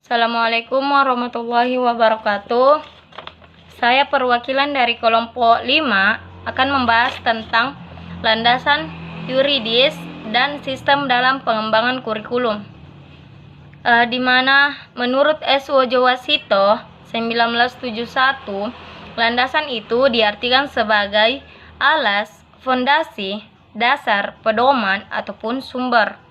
Assalamualaikum warahmatullahi wabarakatuh. Saya perwakilan dari kelompok 5 akan membahas tentang landasan yuridis dan sistem dalam pengembangan kurikulum. Di mana menurut S. Wojowasito 1971, landasan itu diartikan sebagai alas, fondasi, dasar, pedoman, ataupun sumber.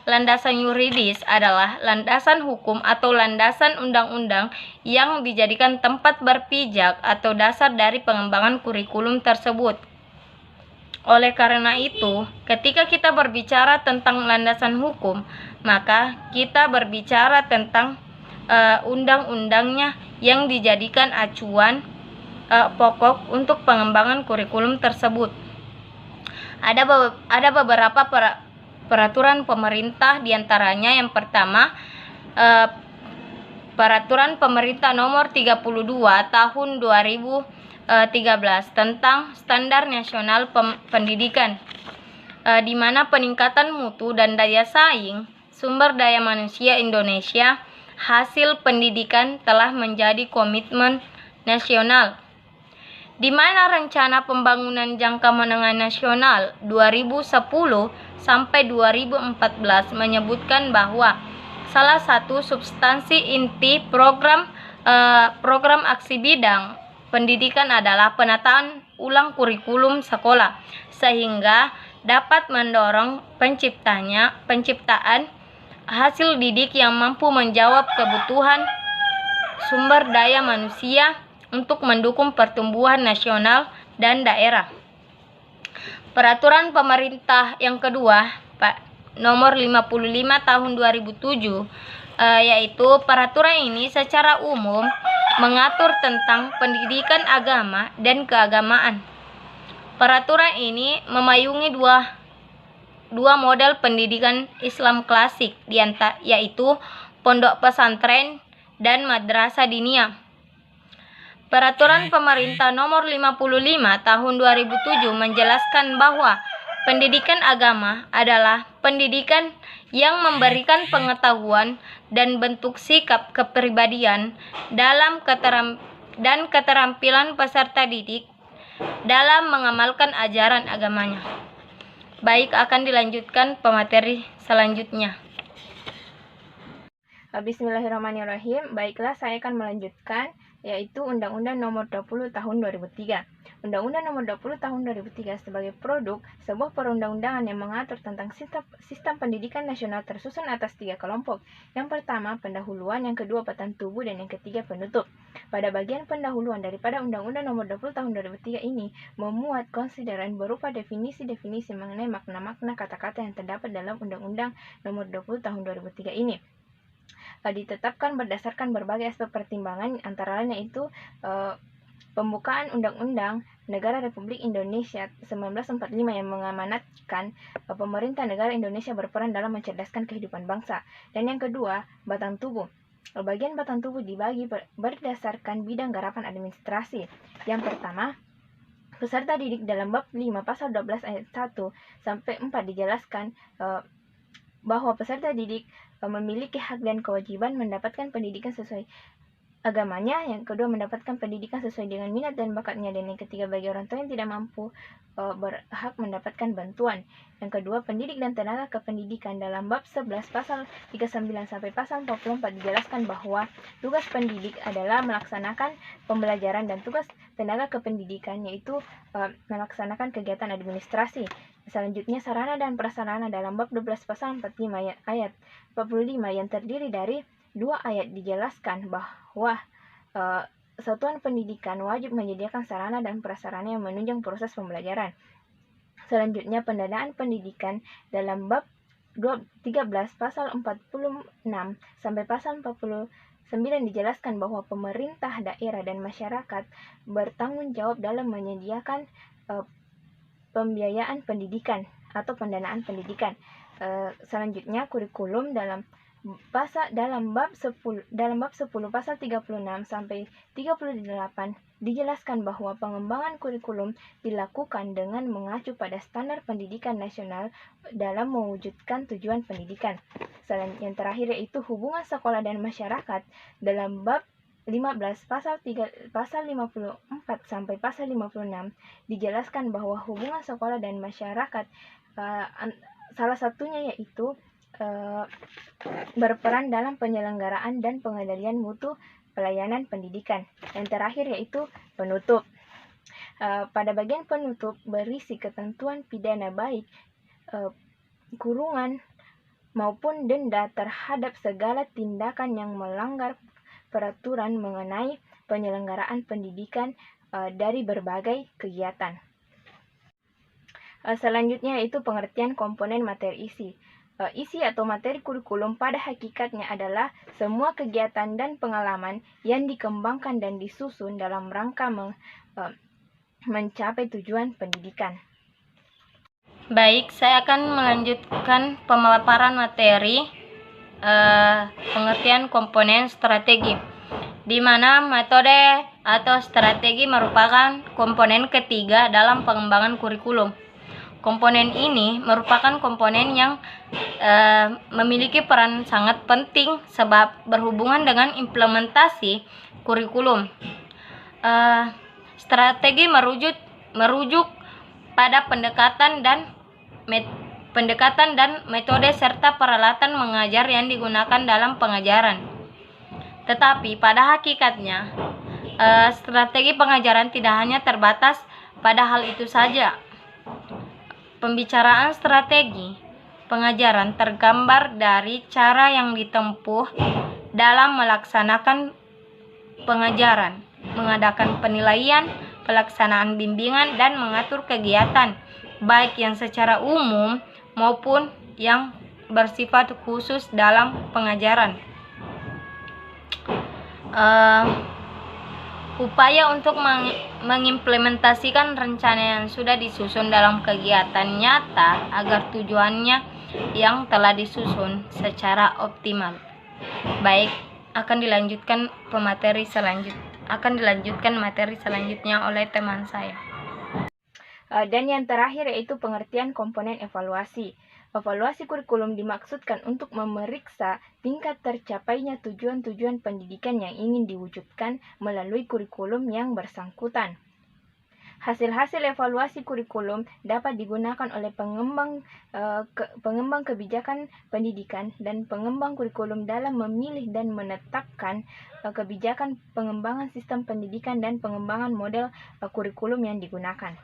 Landasan yuridis adalah landasan hukum atau landasan undang-undang yang dijadikan tempat berpijak atau dasar dari pengembangan kurikulum tersebut. Oleh karena itu, ketika kita berbicara tentang landasan hukum, maka kita berbicara tentang undang-undangnya yang dijadikan acuan pokok untuk pengembangan kurikulum tersebut. Ada beberapa peraturan pemerintah, diantaranya yang pertama Peraturan Pemerintah Nomor 32 Tahun 2013 tentang Standar Nasional Pendidikan, di mana peningkatan mutu dan daya saing sumber daya manusia Indonesia hasil pendidikan telah menjadi komitmen nasional, di mana Rencana Pembangunan Jangka Menengah Nasional 2010 sampai 2014 menyebutkan bahwa salah satu substansi inti program aksi bidang pendidikan adalah penataan ulang kurikulum sekolah, sehingga dapat mendorong penciptaan hasil didik yang mampu menjawab kebutuhan sumber daya manusia untuk mendukung pertumbuhan nasional dan daerah. Peraturan pemerintah yang kedua, Nomor 55 Tahun 2007, yaitu peraturan ini secara umum mengatur tentang pendidikan agama dan keagamaan. Peraturan ini memayungi dua model pendidikan Islam klasik, yaitu pondok pesantren dan madrasah diniyah. Peraturan Pemerintah Nomor 55 Tahun 2007 menjelaskan bahwa pendidikan agama adalah pendidikan yang memberikan pengetahuan dan bentuk sikap kepribadian dan keterampilan peserta didik dalam mengamalkan ajaran agamanya. Baik, akan dilanjutkan pemateri selanjutnya. Bismillahirrahmanirrahim. Baiklah, saya akan melanjutkan, yaitu Undang-Undang Nomor 20 Tahun 2003. Undang-Undang Nomor 20 Tahun 2003 sebagai produk sebuah perundang-undangan yang mengatur tentang sistem pendidikan nasional tersusun atas 3 kelompok. Yang pertama, pendahuluan, yang kedua, batang tubuh, dan yang ketiga, penutup. Pada bagian pendahuluan daripada Undang-Undang Nomor 20 Tahun 2003 ini memuat konsideran berupa definisi-definisi mengenai makna-makna kata-kata yang terdapat dalam Undang-Undang Nomor 20 Tahun 2003 ini. Ditetapkan berdasarkan berbagai aspek pertimbangan, antara lain yaitu pembukaan Undang-Undang Negara Republik Indonesia 1945 yang mengamanatkan pemerintah negara Indonesia berperan dalam mencerdaskan kehidupan bangsa. Dan yang kedua, batang tubuh. Bagian batang tubuh dibagi berdasarkan bidang garapan administrasi. Yang pertama, peserta didik dalam bab 5 pasal 12 ayat 1 sampai 4 dijelaskan bahwa peserta didik memiliki hak dan kewajiban mendapatkan pendidikan sesuai agamanya, yang kedua mendapatkan pendidikan sesuai dengan minat dan bakatnya, dan yang ketiga bagi orang tua yang tidak mampu berhak mendapatkan bantuan. Yang kedua, pendidik dan tenaga kependidikan dalam bab 11 pasal 39 sampai pasal 44 dijelaskan bahwa tugas pendidik adalah melaksanakan pembelajaran dan tugas tenaga kependidikan yaitu melaksanakan kegiatan administrasi. Selanjutnya, sarana dan prasarana dalam bab 12 pasal 45 ayat 45 yang terdiri dari 2 ayat dijelaskan bahwa satuan pendidikan wajib menyediakan sarana dan prasarana yang menunjang proses pembelajaran. Selanjutnya, pendanaan pendidikan dalam bab 13 pasal 46 sampai pasal 49 dijelaskan bahwa pemerintah daerah dan masyarakat bertanggung jawab dalam menyediakan pembiayaan pendidikan atau pendanaan pendidikan. Selanjutnya, kurikulum dalam Dalam bab 10 pasal 36 sampai 38 dijelaskan bahwa pengembangan kurikulum dilakukan dengan mengacu pada standar pendidikan nasional dalam mewujudkan tujuan pendidikan. Yang terakhir yaitu hubungan sekolah dan masyarakat. Dalam bab 15 pasal 54 sampai pasal 56 dijelaskan bahwa hubungan sekolah dan masyarakat salah satunya yaitu berperan dalam penyelenggaraan dan pengendalian mutu pelayanan pendidikan. Yang terakhir yaitu penutup. Pada bagian penutup berisi ketentuan pidana baik kurungan maupun denda terhadap segala tindakan yang melanggar peraturan mengenai penyelenggaraan pendidikan dari berbagai kegiatan. Selanjutnya yaitu pengertian komponen materi isi. Isi atau materi kurikulum pada hakikatnya adalah semua kegiatan dan pengalaman yang dikembangkan dan disusun dalam rangka mencapai tujuan pendidikan. Baik, saya akan melanjutkan pemaparan materi pengertian komponen strategi, di mana metode atau strategi merupakan komponen ketiga dalam pengembangan kurikulum. Komponen ini merupakan komponen yang memiliki peran sangat penting sebab berhubungan dengan implementasi kurikulum. Strategi merujuk pada pendekatan dan metode serta peralatan mengajar yang digunakan dalam pengajaran. Tetapi pada hakikatnya, strategi pengajaran tidak hanya terbatas pada hal itu saja. Pembicaraan strategi pengajaran tergambar dari cara yang ditempuh dalam melaksanakan pengajaran, mengadakan penilaian, pelaksanaan bimbingan, dan mengatur kegiatan, baik yang secara umum maupun yang bersifat khusus dalam pengajaran. Upaya untuk mengimplementasikan rencana yang sudah disusun dalam kegiatan nyata agar tujuannya yang telah disusun secara optimal. Baik, akan dilanjutkan materi selanjutnya oleh teman saya. Dan yang terakhir yaitu pengertian komponen evaluasi. Evaluasi kurikulum dimaksudkan untuk memeriksa tingkat tercapainya tujuan-tujuan pendidikan yang ingin diwujudkan melalui kurikulum yang bersangkutan. Hasil-hasil evaluasi kurikulum dapat digunakan oleh pengembang kebijakan pendidikan dan pengembang kurikulum dalam memilih dan menetapkan kebijakan pengembangan sistem pendidikan dan pengembangan model kurikulum yang digunakan.